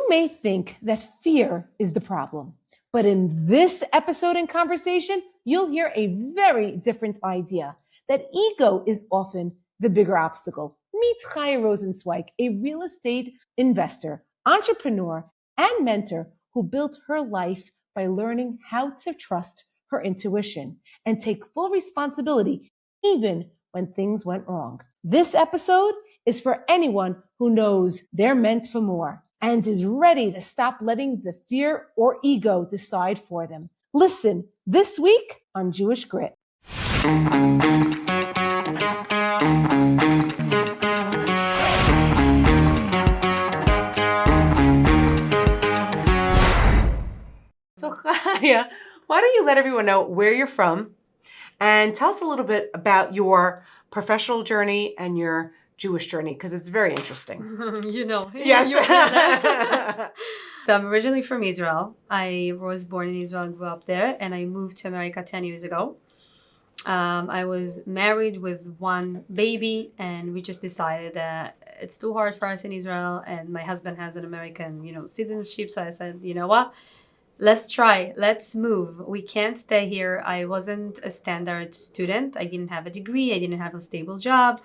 may think that fear is the problem, but in this episode and conversation, you'll hear a very different idea that ego is often the bigger obstacle. Meet Chaya Rosenzweig, a real estate investor, entrepreneur, and mentor who built her life by learning how to trust her intuition and take full responsibility even when things went wrong. This episode is for anyone who knows they're meant for more and is ready to stop letting the fear or ego decide for them. Listen this week on Jewish Grit. So Chaya, why don't you let everyone know where you're from and tell us a little bit about your professional journey and your Jewish journey, because it's very interesting. Yes. So I'm originally from Israel. I was born in Israel and grew up there, and I moved to America 10 years ago. I was married with one baby, and we just decided that it's too hard for us in Israel, and my husband has an American, citizenship. So I said, you know what? Let's try. Let's move. We can't stay here. I wasn't a standard student. I didn't have a degree. I didn't have a stable job.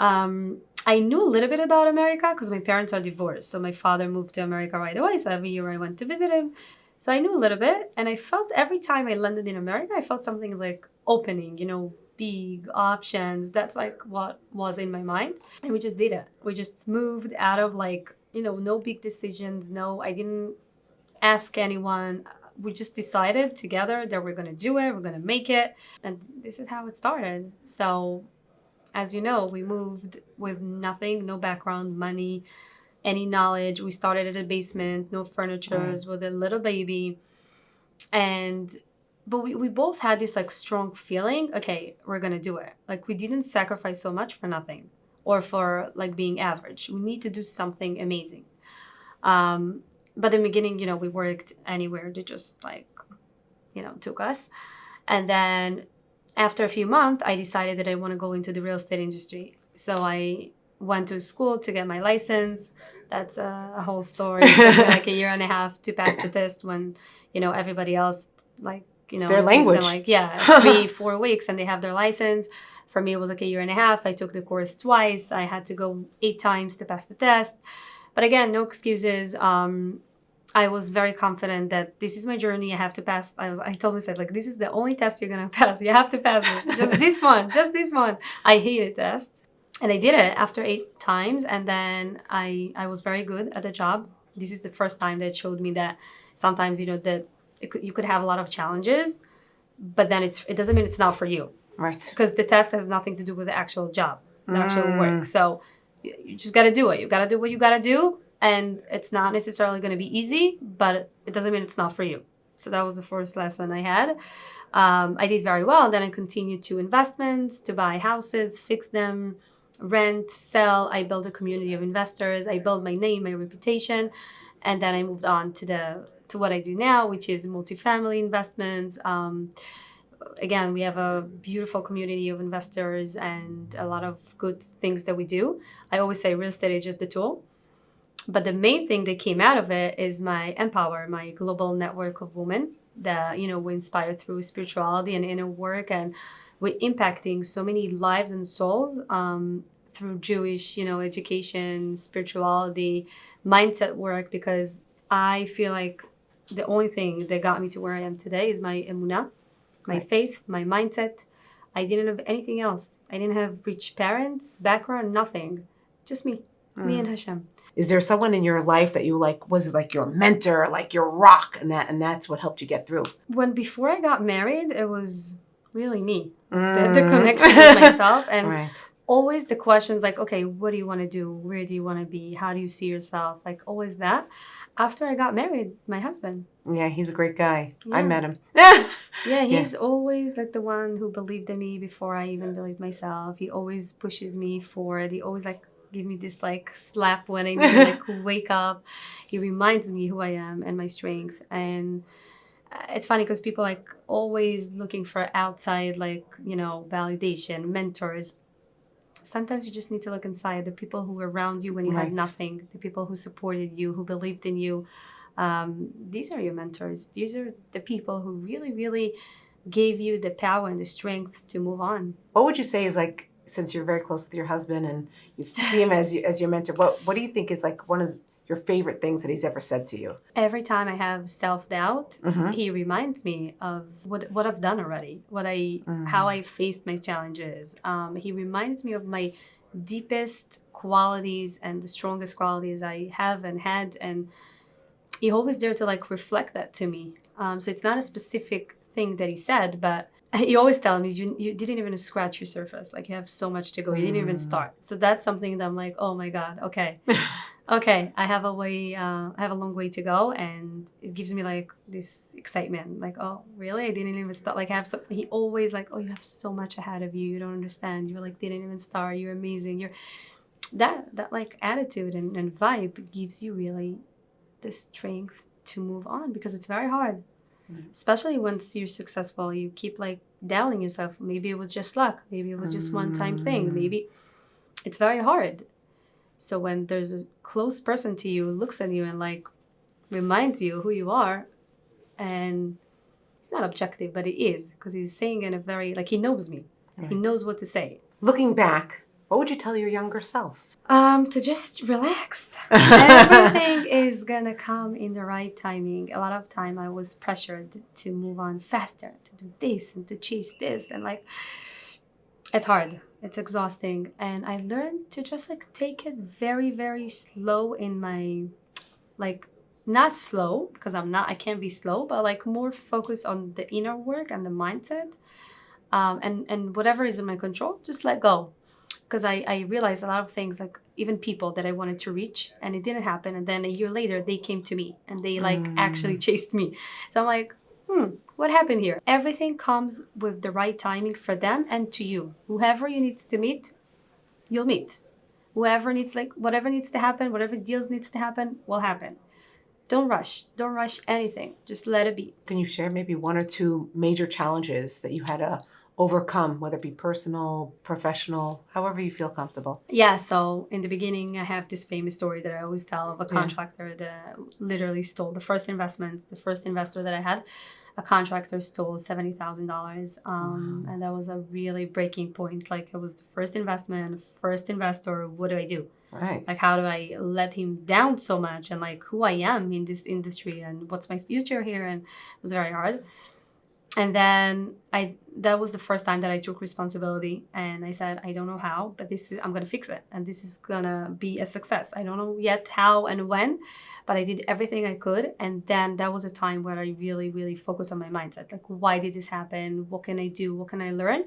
I knew a little bit about America because my parents are divorced. So my father moved to America right away. So every year I went to visit him. So I knew a little bit. And I felt every time I landed in America, I felt something like opening, big options. That's like what was in my mind. And we just did it. We just moved out of no big decisions. No, I didn't ask anyone. We just decided together that we're going to do it. We're going to make it. And this is how it started. So as you know, we moved with nothing, no background, money, any knowledge. We started at a basement, no furniture, with a little baby. But we both had this strong feeling, okay, we're going to do it. We didn't sacrifice so much for nothing or for being average. We need to do something amazing. But in the beginning, we worked anywhere to just took us. And then after a few months, I decided that I want to go into the real estate industry. So I went to school to get my license. That's a whole story. It took me a year and a half to pass the test when, everybody else, it's their language. Them 3-4 weeks and they have their license. For me, it was a year and a half. I took the course twice. I had to go 8 times to pass the test. But again, no excuses. I was very confident that this is my journey. I have to pass. I told myself, this is the only test you're going to pass. You have to pass this. Just this one. Just this one. I hated tests. And I did it after 8 times. And then I was very good at the job. This is the first time that showed me that sometimes, that you could have a lot of challenges, but then it doesn't mean it's not for you. Right. Because the test has nothing to do with the actual job, the actual work. So you just got to do it. You got to do what you got to do. And it's not necessarily going to be easy, but it doesn't mean it's not for you. So that was the first lesson I had. I did very well. And then I continued to investments, to buy houses, fix them, rent, sell. I built a community of investors. I built my name, my reputation. And then I moved on to what I do now, which is multifamily investments. Again, we have a beautiful community of investors and a lot of good things that we do. I always say real estate is just the tool. But the main thing that came out of it is my Empower, my global network of women that, we inspire through spirituality and inner work. And we're impacting so many lives and souls through Jewish, education, spirituality, mindset work, because I feel like the only thing that got me to where I am today is my emunah, my faith, my mindset. I didn't have anything else. I didn't have rich parents, background, nothing. Just me and Hashem. Is there someone in your life that you was your mentor, your rock, and that's what helped you get through? Before I got married, it was really me, the connection with myself. And always the questions okay, what do you want to do? Where do you want to be? How do you see yourself? Always that. After I got married, my husband. Yeah, he's a great guy. Yeah. I met him. Yeah, he's always the one who believed in me before I even believed myself. He always pushes me forward. He always give me this slap when I need to wake up. He reminds me who I am and my strength. And it's funny because people always looking for outside validation, mentors. sometimes you just need to look inside. The people who were around you when you had nothing, the people who supported you, who believed in you. These are your mentors. These are the people who really, really gave you the power and the strength to move on. What would you say is like, since you're very close with your husband and you see him as your mentor, what do you think is like one of your favorite things that he's ever said to you? Every time I have self-doubt, he reminds me of what I've done already, how I faced my challenges. He reminds me of my deepest qualities and the strongest qualities I have and had, and he always there to like reflect that to me. So it's not a specific thing that he said, but he always tells me, you didn't even scratch your surface. Like, you have so much to go. You didn't even start. So that's something that I'm like, oh my God, okay. Okay, I have a long way to go, and it gives me like this excitement. Like, oh, really? I didn't even start. Like, I have something. He always like, oh, you have so much ahead of you. You don't understand. You like didn't even start. You're amazing. You're that like attitude and vibe gives you really the strength to move on, because it's very hard. Especially once you're successful, you keep like doubting yourself. Maybe it was just luck. Maybe it was just one-time thing. Maybe it's very hard. So when there's a close person to you who looks at you and like reminds you who you are, and it's not objective, but it is, because he's saying in a very, like, he knows me. He knows what to say. Looking back, what would you tell your younger self? To just relax. Everything is gonna come in the right timing. A lot of time I was pressured to move on faster, to do this and to chase this, and like, it's hard. It's exhausting. And I learned to just like take it very, very slow in my, like, not slow, because I can't be slow, but like more focused on the inner work and the mindset. And whatever is in my control, just let go. Because I realized a lot of things, like even people that I wanted to reach, and it didn't happen. And then a year later, they came to me and they like actually chased me. So I'm like, what happened here? Everything comes with the right timing for them and to you. Whoever you need to meet, you'll meet. Whoever needs, like, whatever needs to happen, whatever deals needs to happen, will happen. Don't rush. Don't rush anything. Just let it be. Can you share maybe one or two major challenges that you had to overcome, whether it be personal, professional, however you feel comfortable? Yeah, so in the beginning, I have this famous story that I always tell of a contractor that literally stole the first investor that I had. A contractor stole $70,000. And that was a really breaking point. Like, it was the first investment, first investor. What do I do? Right. Like, how do I let him down so much? And like, who I am in this industry and what's my future here? And it was very hard. And then that was the first time that I took responsibility, and I said, I don't know how, but I'm going to fix it. And this is going to be a success. I don't know yet how and when, but I did everything I could. And then that was a time where I really, really focused on my mindset. Like, why did this happen? What can I do? What can I learn?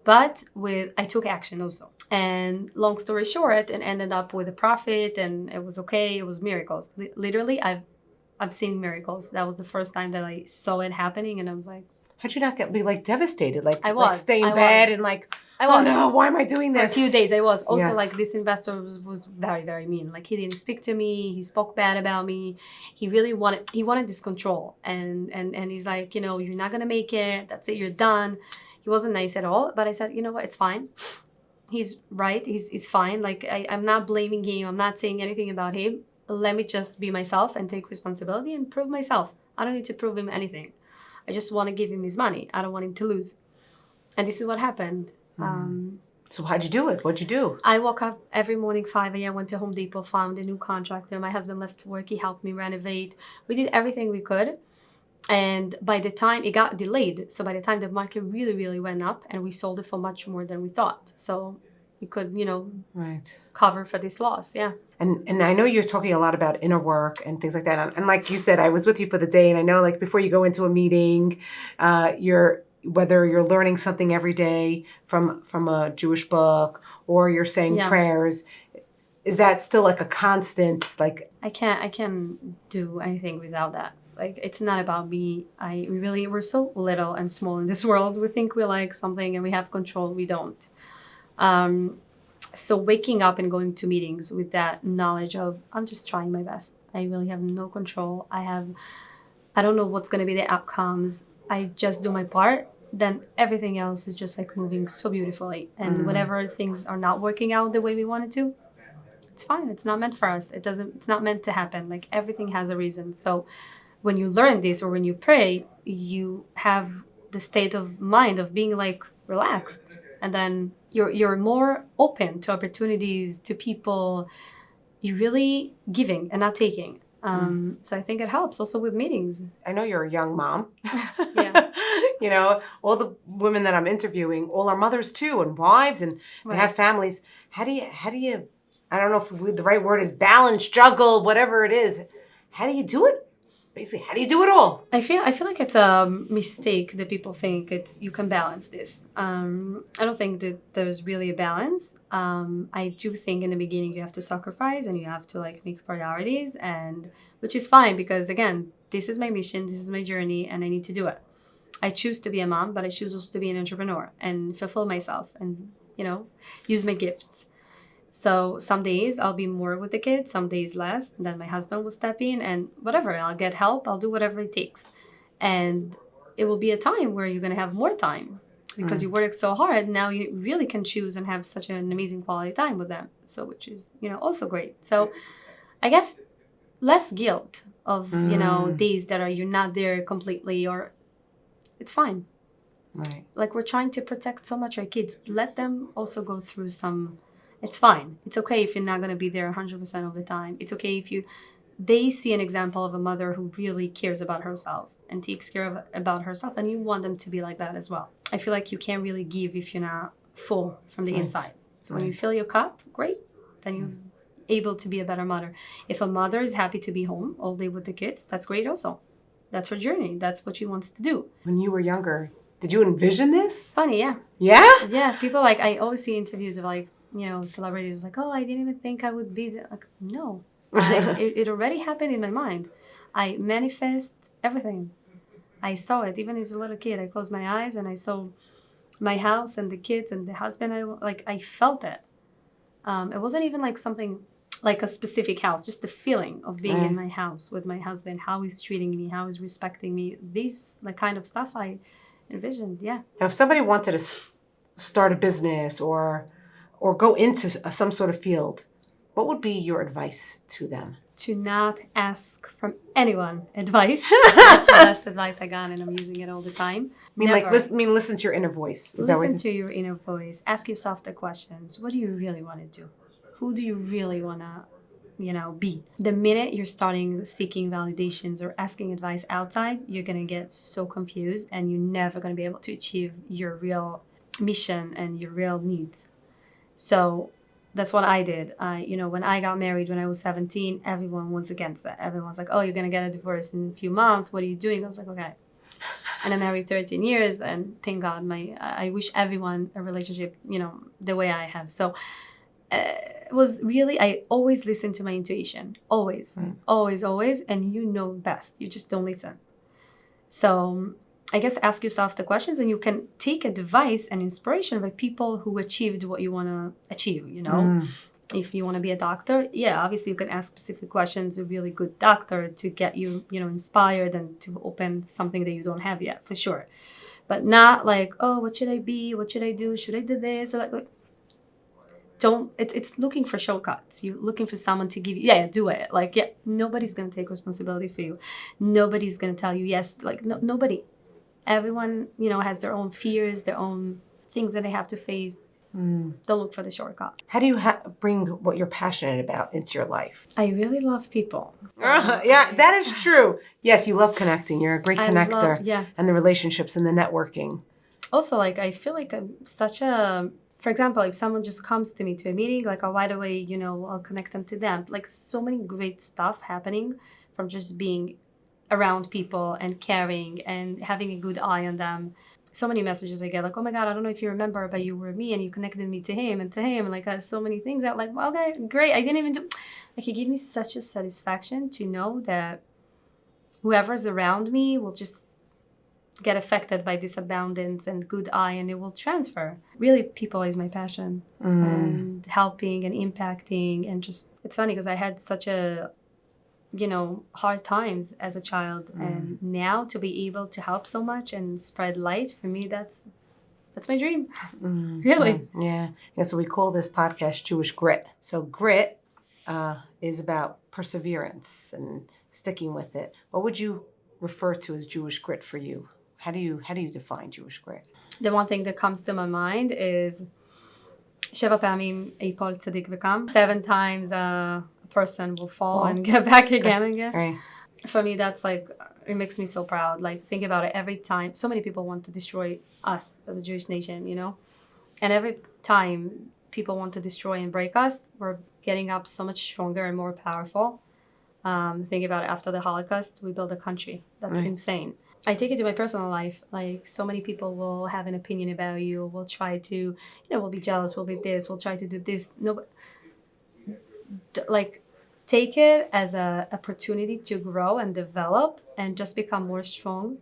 But I took action also. And long story short, it ended up with a profit, and it was okay. It was miracles. Literally, I've seen miracles. That was the first time that I saw it happening, and I was like, how'd you not be like devastated? Like, I was. Like stay in bed and like, oh no, why am I doing this? For a few days, I was. Also, like, this investor was very, very mean. Like, he didn't speak to me. He spoke bad about me. He really wanted this control. And he's like, you're not going to make it. That's it. You're done. He wasn't nice at all. But I said, you know what? It's fine. He's right. He's fine. Like, I'm not blaming him. I'm not saying anything about him. Let me just be myself and take responsibility and prove myself. I don't need to prove him anything. I just want to give him his money. I don't want him to lose. And this is what happened. So how'd you do it? What'd you do? I woke up every morning, 5 a.m., went to Home Depot, found a new contractor. My husband left work. He helped me renovate. We did everything we could. And by the time it got delayed, so by the time the market really, really went up, and we sold it for much more than we thought. So we could, cover for this loss. Yeah. And I know you're talking a lot about inner work and things like that. And like you said, I was with you for the day, and I know, like, before you go into a meeting, whether you're learning something every day from a Jewish book, or you're saying prayers, is that still like a constant? Like, I can't do anything without that. Like, it's not about me. We're so little and small in this world. We think we like something and we have control. We don't. So waking up and going to meetings with that knowledge of, I'm just trying my best. I really have no control. I don't know what's going to be the outcomes. I just do my part, then everything else is just like moving so beautifully. And whenever things are not working out the way we wanted to, it's fine. It's not meant for us. It's not meant to happen. Like everything has a reason. So when you learn this or when you pray, you have the state of mind of being like relaxed. And then you're more open to opportunities, to people. You're really giving and not taking. So I think it helps also with meetings. I know you're a young mom. Yeah. You know, all the women that I'm interviewing, all are mothers too, and wives, and they have families. How do you, I don't know if the right word is balance, juggle, whatever it is. How do you do it? Basically, how do you do it all? I feel like it's a mistake that people think you can balance this. I don't think that there's really a balance. I do think in the beginning you have to sacrifice and you have to like make priorities, and which is fine because again, this is my mission, this is my journey, and I need to do it. I choose to be a mom, but I choose also to be an entrepreneur and fulfill myself and use my gifts. So some days I'll be more with the kids, some days less. Then my husband will step in and whatever, I'll get help. I'll do whatever it takes. And it will be a time where you're going to have more time because you work so hard. Now you really can choose and have such an amazing quality time with them. So which is, also great. So I guess less guilt of, days that you're not there completely or it's fine. Right. Like we're trying to protect so much our kids. Let them also go through some. It's fine. It's okay if you're not going to be there 100% of the time. It's okay if they see an example of a mother who really cares about herself and takes care about herself, and you want them to be like that as well. I feel like you can't really give if you're not full from the inside. So when you fill your cup, great, then you're able to be a better mother. If a mother is happy to be home all day with the kids, that's great also. That's her journey. That's what she wants to do. When you were younger, did you envision this? Funny, yeah. Yeah? Yeah, people I always see interviews of celebrities like, oh, I didn't even think I would be there. Like, no, it already happened in my mind. I manifest everything. I saw it. Even as a little kid, I closed my eyes and I saw my house and the kids and the husband. I felt it. It wasn't even like something like a specific house, just the feeling of being in my house with my husband, how he's treating me, how he's respecting me. These kind of stuff I envisioned, yeah. Now, if somebody wanted to start a business or go into some sort of field, what would be your advice to them? To not ask from anyone advice. That's the best advice I got, and I'm using it all the time. Listen to your inner voice. Listen to your inner voice. Ask yourself the questions. What do you really want to do? Who do you really want to, be? The minute you're starting seeking validations or asking advice outside, you're going to get so confused and you're never going to be able to achieve your real mission and your real needs. So that's what I did. When I got married when I was 17, everyone was against that. Everyone's like, oh, you're going to get a divorce in a few months. What are you doing? I was like, okay. And I'm married 13 years. And thank God, I wish everyone a relationship, the way I have. So it was really, I always listen to my intuition. Always, always, always. And you know best. You just don't listen. So I guess ask yourself the questions and you can take advice and inspiration by people who achieved what you want to achieve, If you want to be a doctor, yeah, obviously you can ask specific questions, a really good doctor to get you, inspired and to open something that you don't have yet, for sure. But not like, oh, what should I be? What should I do? Should I do this? Or it's looking for shortcuts. You're looking for someone to give you, do it. Nobody's going to take responsibility for you. Nobody's going to tell you yes. Nobody. Everyone, has their own fears, their own things that they have to face. Don't look for the shortcut. How do you bring what you're passionate about into your life? I really love people. So that is true. Yes, you love connecting. You're a great connector. And the relationships and the networking. Also, I feel like I'm such a... For example, if someone just comes to me to a meeting, right away, I'll connect them to them. So many great stuff happening from just being around people and caring and having a good eye on them. So many messages I get oh my God, I don't know if you remember, but you were me and you connected me to him and so many things that okay, great. I didn't even do, it gave me such a satisfaction to know that whoever's around me will just get affected by this abundance and good eye and it will transfer. Really, people is my passion and helping and impacting and just, it's funny because I had such a hard times as a child, and now to be able to help so much and spread light, for me, that's my dream. Really. Yeah. So we call this podcast Jewish Grit. So grit is about perseverance and sticking with it. What would you refer to as Jewish grit for you? How do you define Jewish grit? The one thing that comes to my mind is שבע פעמים ייפול צדיק וקם. 7 times a person will fall and get back again, I guess. Right. For me, that's like, it makes me so proud. Like, think about it. Every time, so many people want to destroy us as a Jewish nation, And every time people want to destroy and break us, we're getting up so much stronger and more powerful. Think about it. After the Holocaust, we built a country. That's insane. I take it to my personal life. Like, so many people will have an opinion about you, will try to, will be jealous, will be this, will try to do this. No, like, take it as an opportunity to grow and develop and just become more strong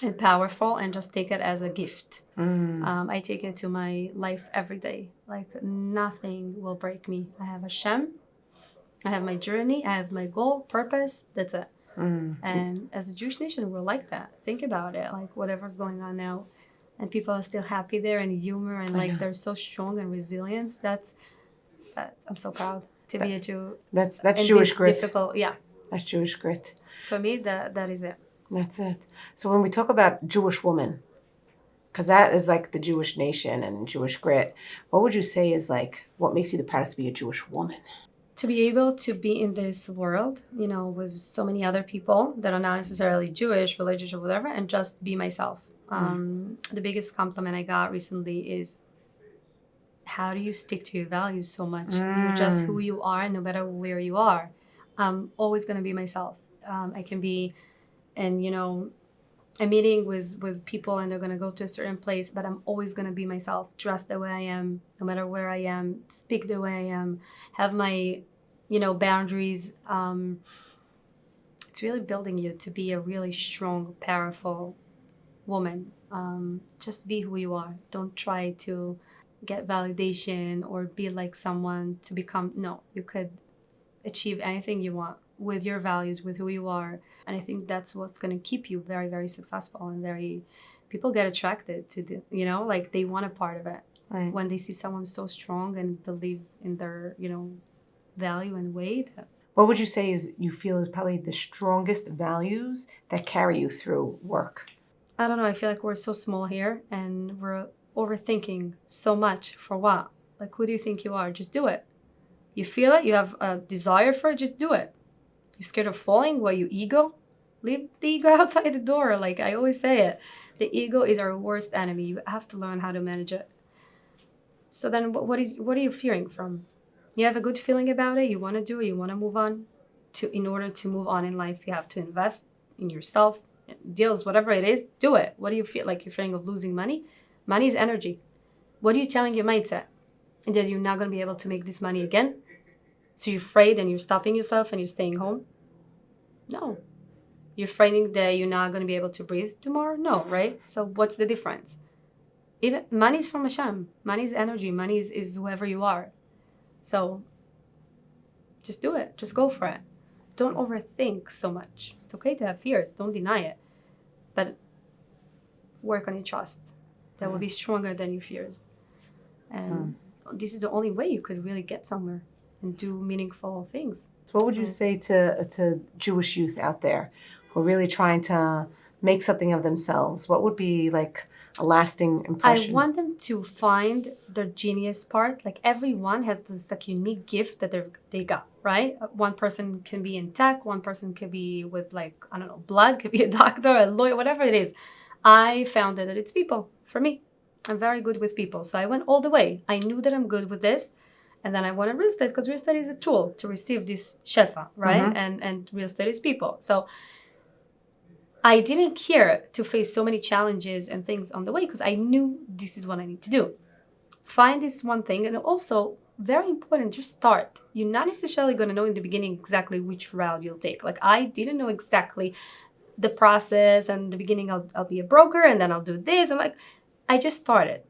and powerful, and just take it as a gift. I take it to my life every day. Like, nothing will break me. I have Hashem. I have my journey. I have my goal, purpose. That's it. And as a Jewish nation, we're like that. Think about it. Like, whatever's going on now, and people are still happy there, and humor, and like they're so strong and resilient. That's I'm so proud to be a Jew. That's Jewish grit. Difficult, yeah. That's Jewish grit. For me, that is it. That's it. So when we talk about Jewish woman, because that is like the Jewish nation and Jewish grit, what would you say is like what makes you the proudest to be a Jewish woman? To be able to be in this world, with so many other people that are not necessarily Jewish, religious, or whatever, and just be myself. The biggest compliment I got recently is, how do you stick to your values so much? You're just who you are, no matter where you are. I'm always going to be myself. I can be in, a meeting with people, and they're going to go to a certain place, but I'm always going to be myself, dress the way I am, no matter where I am, speak the way I am, have my, boundaries. It's really building you to be a really strong, powerful woman. Just be who you are. Don't try to get validation or be like someone to become. No, you could achieve anything you want with your values, with who you are. And I think that's what's going to keep you very, very successful, and people get attracted to like they want a part of it. Right. When they see someone so strong and believe in their, value and weight. What would you say you feel is probably the strongest values that carry you through work? I don't know. I feel like we're so small here, and we're overthinking so much for what? Like, who do you think you are? Just do it. You feel it. You have a desire for it. Just do it. You're scared of falling? What, you ego? Leave the ego outside the door. Like I always say it. The ego is our worst enemy. You have to learn how to manage it. So then what are you fearing from? You have a good feeling about it. You want to do it. You want to move on. In order to move on in life, you have to invest in yourself, deals, whatever it is, do it. What do you feel like? You're fearing of losing money? Money is energy. What are you telling your mindset? That you're not going to be able to make this money again? So you're afraid and you're stopping yourself and you're staying home? No. You're afraid that you're not going to be able to breathe tomorrow? No, right? So what's the difference? Even money is from Hashem. Money is energy. Money is whoever you are. So just do it. Just go for it. Don't overthink so much. It's okay to have fears. Don't deny it. But work on your trust. That will be stronger than your fears. And this is the only way you could really get somewhere and do meaningful things. So what would you say to Jewish youth out there who are really trying to make something of themselves? What would be like a lasting impression? I want them to find their genius part. Like everyone has this like unique gift that they got, right? One person can be in tech. One person could be with like, I don't know, blood, could be a doctor, a lawyer, whatever it is. I found that it's people for me. I'm very good with people. So I went all the way. I knew that I'm good with this. And then I went on real estate because real estate is a tool to receive this shefa, right? Mm-hmm. And real estate is people. So I didn't care to face so many challenges and things on the way because I knew this is what I need to do. Find this one thing. And also, very important, just start. You're not necessarily going to know in the beginning exactly which route you'll take. Like I didn't know exactly the process. And in the beginning, I'll be a broker and then I'll do this. And like, I just started.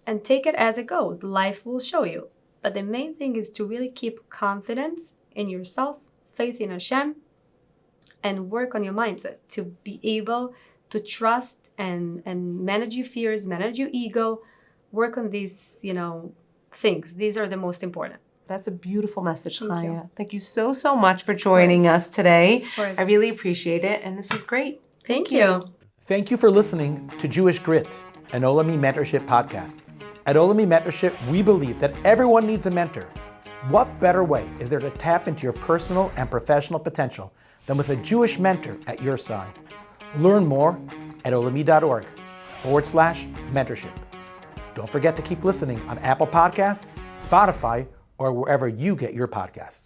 And take it as it goes. Life will show you. But the main thing is to really keep confidence in yourself faith in Hashem and work on your mindset to be able to trust and manage your fears, manage your ego, work on these, things. These are the most important. That's a beautiful message, Thank Chaya. you. Thank you so, so much for joining us today. course. I really appreciate it, and this was great. Thank you. Thank you for listening to Jewish Grit, an Olami mentorship podcast. At Olami Mentorship, we believe that everyone needs a mentor. What better way is there to tap into your personal and professional potential than with a Jewish mentor at your side? Learn more at olami.org/mentorship. Don't forget to keep listening on Apple Podcasts, Spotify, or wherever you get your podcasts.